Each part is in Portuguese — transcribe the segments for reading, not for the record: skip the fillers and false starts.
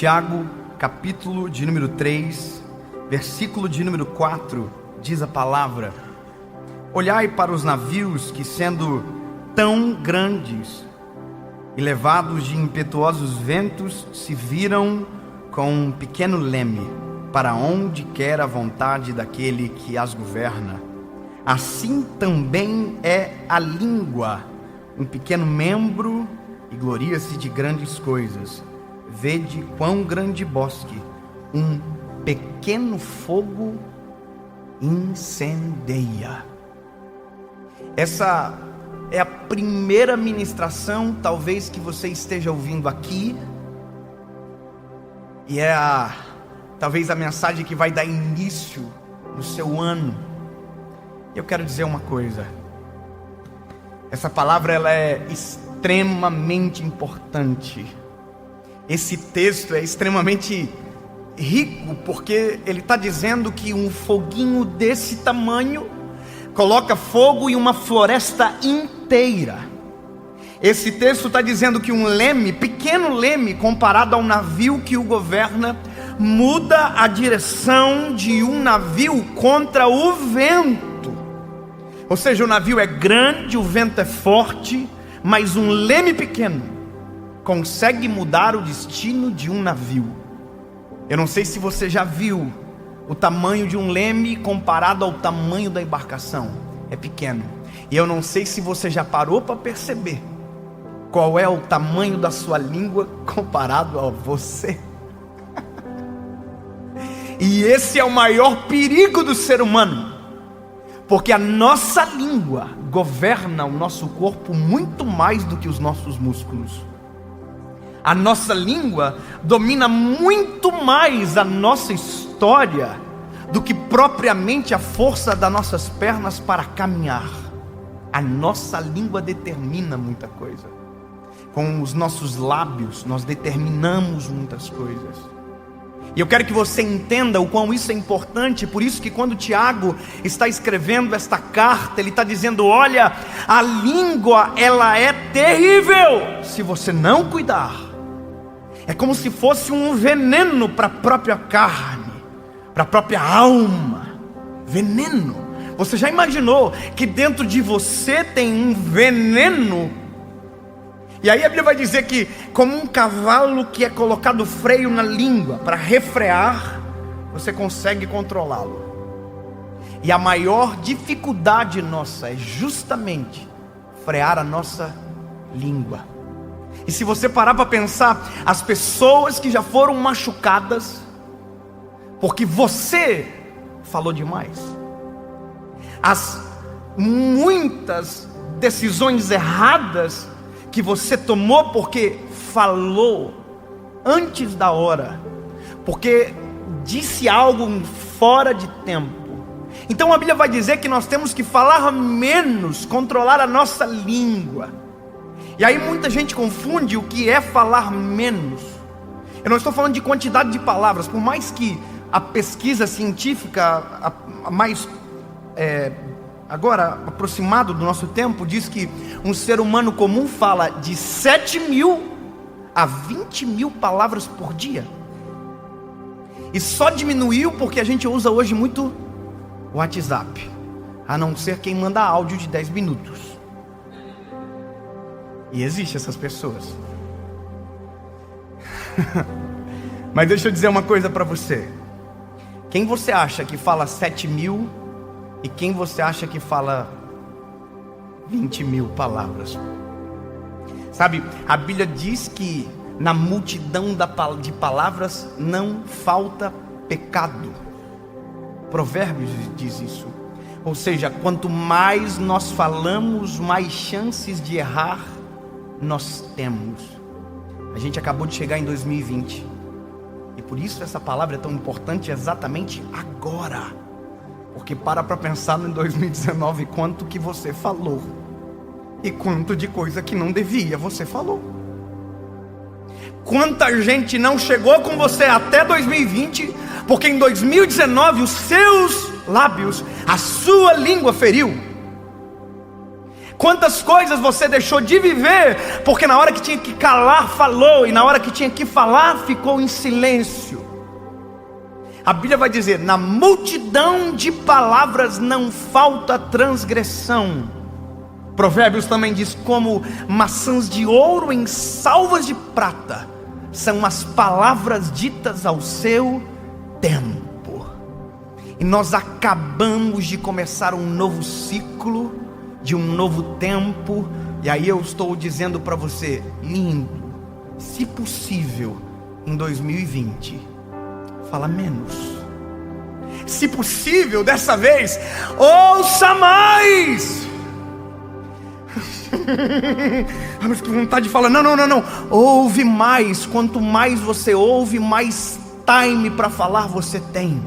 Tiago, capítulo de número 3, versículo de número 4, diz a palavra: olhai para os navios que, sendo tão grandes e levados de impetuosos ventos, se viram com um pequeno leme, para onde quer a vontade daquele que as governa. Assim também é a língua, um pequeno membro, e gloria-se de grandes coisas. Vede quão grande bosque um pequeno fogo incendeia. Essa é a primeira ministração, talvez, que você esteja ouvindo aqui, e talvez a mensagem que vai dar início no seu ano. Eu quero dizer uma coisa: essa palavra ela é extremamente importante. Esse texto é extremamente rico, porque ele está dizendo que um foguinho desse tamanho coloca fogo em uma floresta inteira. Esse texto está dizendo que um leme, pequeno leme, comparado a um navio que o governa, muda a direção de um navio contra o vento. Ou seja, o navio é grande, o vento é forte, mas um leme pequeno consegue mudar o destino de um navio. Eu não sei se você já viu o tamanho de um leme comparado ao tamanho da embarcação. É pequeno. E eu não sei se você já parou para perceber qual é o tamanho da sua língua comparado a você. E esse é o maior perigo do ser humano, porque a nossa língua governa o nosso corpo muito mais do que os nossos músculos. A nossa língua domina muito mais a nossa história do que propriamente a força das nossas pernas para caminhar. A nossa língua determina muita coisa. Com os nossos lábios nós determinamos muitas coisas. E eu quero que você entenda o quão isso é importante. Por isso que quando Tiago está escrevendo esta carta, ele está dizendo: olha, a língua ela é terrível se você não cuidar. É como se fosse um veneno para a própria carne, para a própria alma. Veneno. Você já imaginou que dentro de você tem um veneno? E aí a Bíblia vai dizer que, como um cavalo que é colocado freio na língua para refrear, você consegue controlá-lo. E a maior dificuldade nossa é justamente frear a nossa língua. E se você parar para pensar, as pessoas que já foram machucadas porque você falou demais, as muitas decisões erradas que você tomou porque falou antes da hora, porque disse algo fora de tempo. Então a Bíblia vai dizer que nós temos que falar menos, controlar a nossa língua. E aí muita gente confunde o que é falar menos. Eu não estou falando de quantidade de palavras, por mais que a pesquisa científica mais agora aproximado do nosso tempo diz que um ser humano comum fala de 7.000 a 20.000 palavras por dia. E só diminuiu porque a gente usa hoje muito o WhatsApp, a não ser quem manda áudio de 10 minutos. E existem essas pessoas. Mas deixa eu dizer uma coisa para você. Quem você acha que fala 7.000 e quem você acha que fala 20.000 palavras? Sabe, a Bíblia diz que na multidão de palavras não falta pecado. Provérbios diz isso. Ou seja, quanto mais nós falamos, mais chances de errar nós temos. A gente acabou de chegar em 2020 e por isso essa palavra é tão importante exatamente agora, porque para pensar em 2019 quanto que você falou e quanto de coisa que não devia você falou. Quanta gente não chegou com você até 2020 porque em 2019 os seus lábios, a sua língua feriu. Quantas coisas você deixou de viver, porque na hora que tinha que calar, falou, e na hora que tinha que falar, ficou em silêncio. A Bíblia vai dizer: na multidão de palavras não falta transgressão. Provérbios também diz: como maçãs de ouro em salvas de prata são as palavras ditas ao seu tempo. E nós acabamos de começar um novo ciclo, de um novo tempo. E aí eu estou dizendo para você: lindo, se possível, em 2020, fala menos. Se possível, dessa vez, ouça mais. Mas que vontade de falar: não, ouve mais. Quanto mais você ouve, mais time para falar você tem.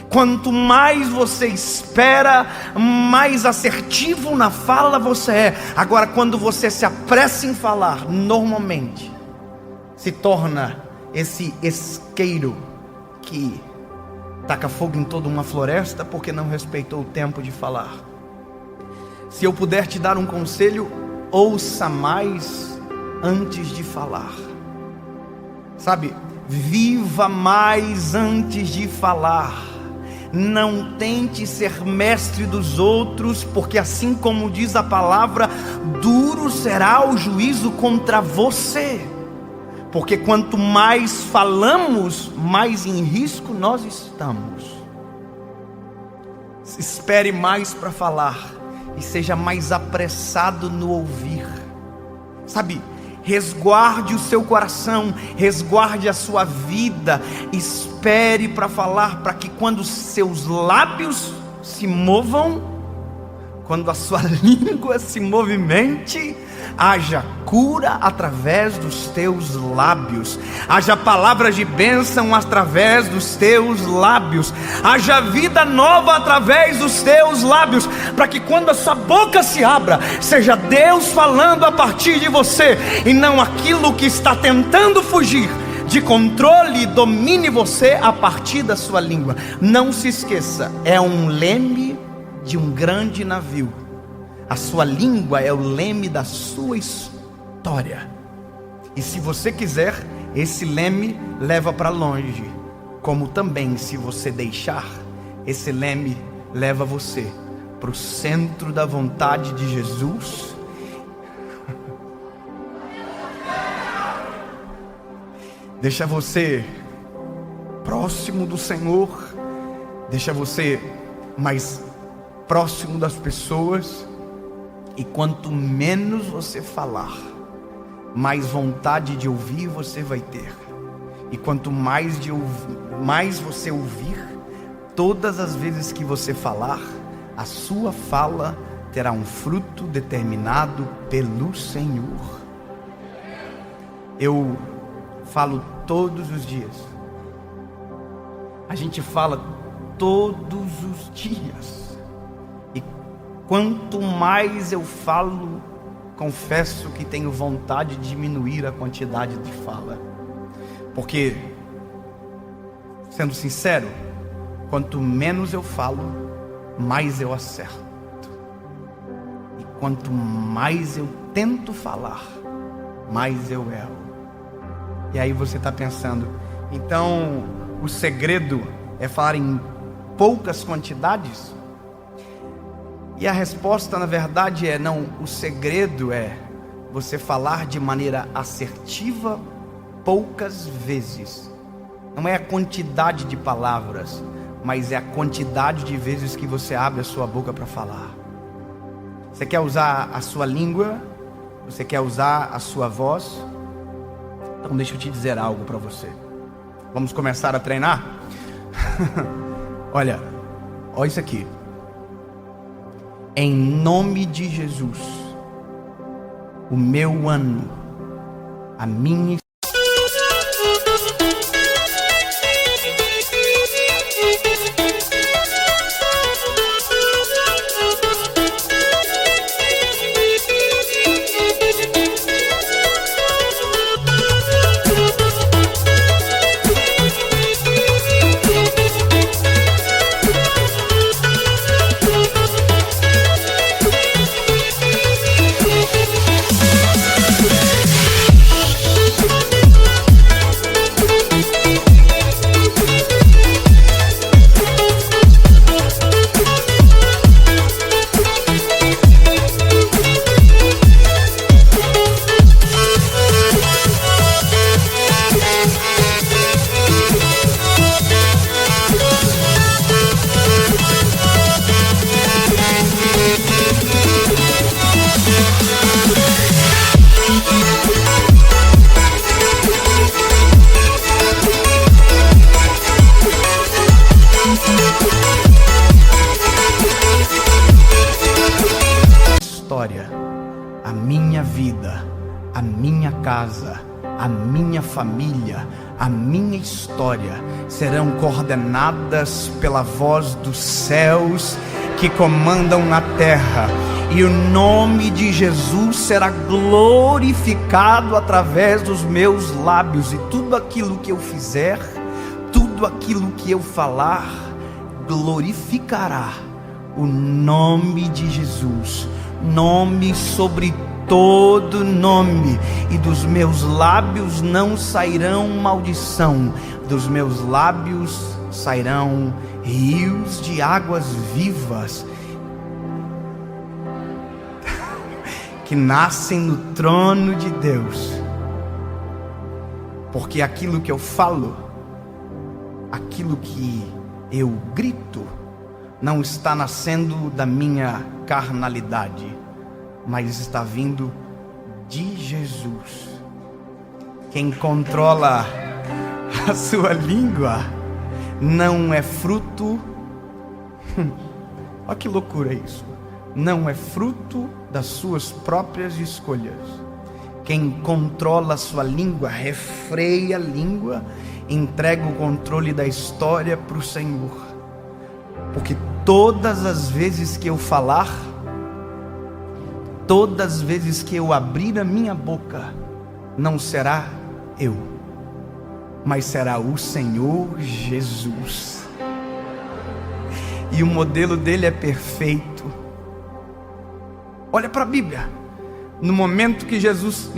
Quanto mais você espera, mais assertivo na fala você é. Agora, quando você se apressa em falar, normalmente se torna esse isqueiro que taca fogo em toda uma floresta, porque não respeitou o tempo de falar. Se eu puder te dar um conselho, ouça mais antes de falar. Sabe, viva mais antes de falar. Não tente ser mestre dos outros, porque assim como diz a palavra, duro será o juízo contra você. Porque quanto mais falamos, mais em risco nós estamos. Espere mais para falar e seja mais apressado no ouvir. Sabe, resguarde o seu coração, resguarde a sua vida, espere para falar, para que quando os seus lábios se movam, quando a sua língua se movimente, haja cura através dos teus lábios, haja palavras de bênção através dos teus lábios, haja vida nova através dos teus lábios, para que quando a sua boca se abra, seja Deus falando a partir de você, e não aquilo que está tentando fugir de controle domine você a partir da sua língua. Não se esqueça, é um leme de um grande navio. A sua língua é o leme da sua história. E se você quiser, esse leme leva para longe. Como também, se você deixar, esse leme leva você para o centro da vontade de Jesus. Deixa você próximo do Senhor. Deixa você mais próximo das pessoas. E quanto menos você falar, mais vontade de ouvir você vai ter. E quanto mais você ouvir, todas as vezes que você falar, a sua fala terá um fruto determinado pelo Senhor. Eu falo todos os dias. A gente fala todos os dias. Quanto mais eu falo, confesso que tenho vontade de diminuir a quantidade de fala. Porque, sendo sincero, quanto menos eu falo, mais eu acerto. E quanto mais eu tento falar, mais eu erro. E aí você está pensando, então o segredo é falar em poucas quantidades? E a resposta, na verdade, é não. O segredo é você falar de maneira assertiva poucas vezes. Não é a quantidade de palavras, mas é a quantidade de vezes que você abre a sua boca para falar. Você quer usar a sua língua? Você quer usar a sua voz? Então deixa eu te dizer algo para você. Vamos começar a treinar? Olha isso aqui. Em nome de Jesus, o meu ano, a minha história, a minha vida, a minha casa, a minha família, a minha história serão coordenadas pela voz dos céus que comandam na terra, e o nome de Jesus será glorificado através dos meus lábios, e tudo aquilo que eu fizer, tudo aquilo que eu falar, glorificará o nome de Jesus, nome sobre todo nome, e dos meus lábios não sairão maldição, dos meus lábios sairão rios de águas vivas que nascem no trono de Deus, porque aquilo que eu falo, aquilo que eu grito, não está nascendo da minha carnalidade, mas está vindo de Jesus. Quem controla a sua língua não é fruto, olha que loucura isso, não é fruto das suas próprias escolhas. Quem controla a sua língua, refreia a língua, entrega o controle da história para o Senhor, porque todas as vezes que eu falar, todas as vezes que eu abrir a minha boca, não será eu, mas será o Senhor Jesus. E o modelo dele é perfeito. Olha para a Bíblia. No momento que Jesus...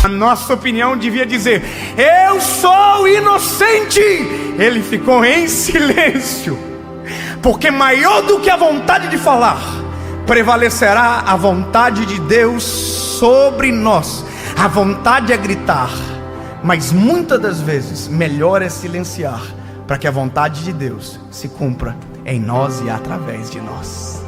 Nossa opinião devia dizer: eu sou inocente. Ele ficou em silêncio, porque maior do que a vontade de falar, prevalecerá a vontade de Deus sobre nós. A vontade é gritar, mas muitas das vezes melhor é silenciar, para que a vontade de Deus se cumpra em nós e através de nós.